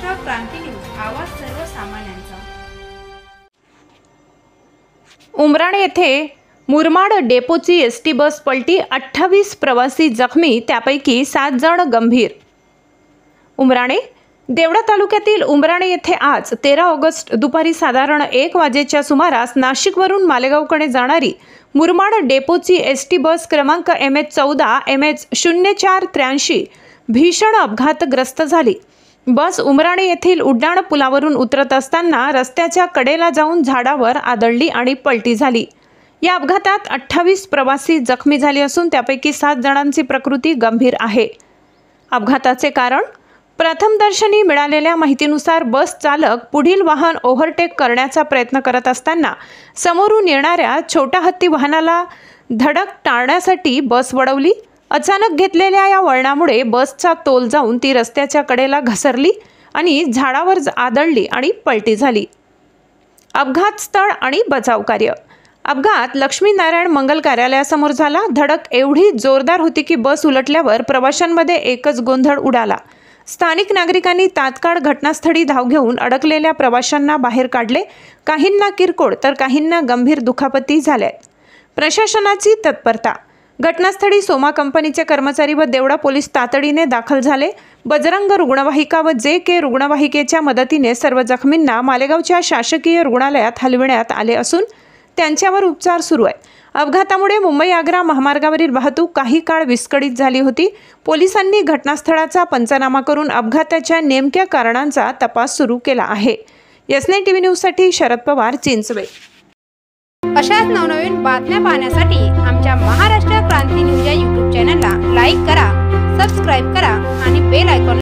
महाराष्ट्र क्रांती news, आवाज सर्वसामान्यांचा। उमराणे येथे मुरमाड डेपोची एसटी बस पलटी, 28 प्रवासी जखमी, त्यापैकी 7 जण गंभीर। उमराणे देवळा तालुक्यातील उमराणे येथे आज 13 ऑगस्ट दुपारी साधारण 1 वाजेच्या सुमारास नाशिकवरून मालेगावकडे जाणारी मुरमाड डेपोची एसटी बस क्रमांक MH14 MH0483 भीषण अपघातग्रस्त झाली। बस उमराणे येथील उड्डाण पुलावरून उतरत असताना रस्त्याच्या कडेला जाऊन झाडावर आदळली आणि पलटी झाली। या अपघातात 28 प्रवासी जखमी झाले असून त्यापैकी 7 जणांची प्रकृती गंभीर आहे। अपघाताचे कारण प्रथमदर्शनी मिळालेल्या माहितीनुसार बस चालक पुढील वाहन ओव्हरटेक करण्याचा प्रयत्न करत असताना समोरून येणाऱ्या छोट्या हत्ती वाहनाला धडक टाळण्यासाठी बस वळवली। अचानक घेतलेल्या या वळणामुळे बसचा तोल जाऊन ती रस्त्याच्या कडेला घसरली आणि झाडावर आदळली आणि पलटी झाली। अपघात स्थळ आणि बचाव कार्य। अपघात लक्ष्मीनारायण मंगल कार्यालयासमोर झाला। धडक एवढी जोरदार होती की बस उलटल्यावर प्रवाशांमध्ये एकच गोंधळ उडाला। स्थानिक नागरिकांनी तात्काळ घटनास्थळी धाव घेऊन अडकलेल्या प्रवाशांना बाहेर काढले। काहींना किरकोळ तर काहींना गंभीर दुखापती झाल्या। प्रशासनाची तत्परता। घटनास्थळी सोमा कंपनीचे कर्मचारी व देवळा पोलीस तातडीने दाखल झाले। बजरंग रुग्णवाहिका व JK रुग्णवाहिकेच्या मदतीने सर्व जखमींना मालेगावच्या शासकीय रुग्णालयात हलविण्यात आले असून त्यांच्यावर उपचार सुरू आहेत। अपघातामुळे मुंबई-आग्रा महामार्गावरील वाहतूक काही काळ विस्कळीत झाली होती। पोलिसांनी घटनास्थळाचा पंचनामा करून अपघाताच्या नेमक्या कारणांचा तपास सुरू केला आहे। SN TV न्यूजसाठी शरद पवार, चिंचवे। अशाच नवनवीन बातम्या पाहण्यासाठी आमच्या महाराष्ट्र क्रांती न्यूज या YouTube चॅनलला लाईक करा, सबस्क्राइब करा आणि बेल आयकॉन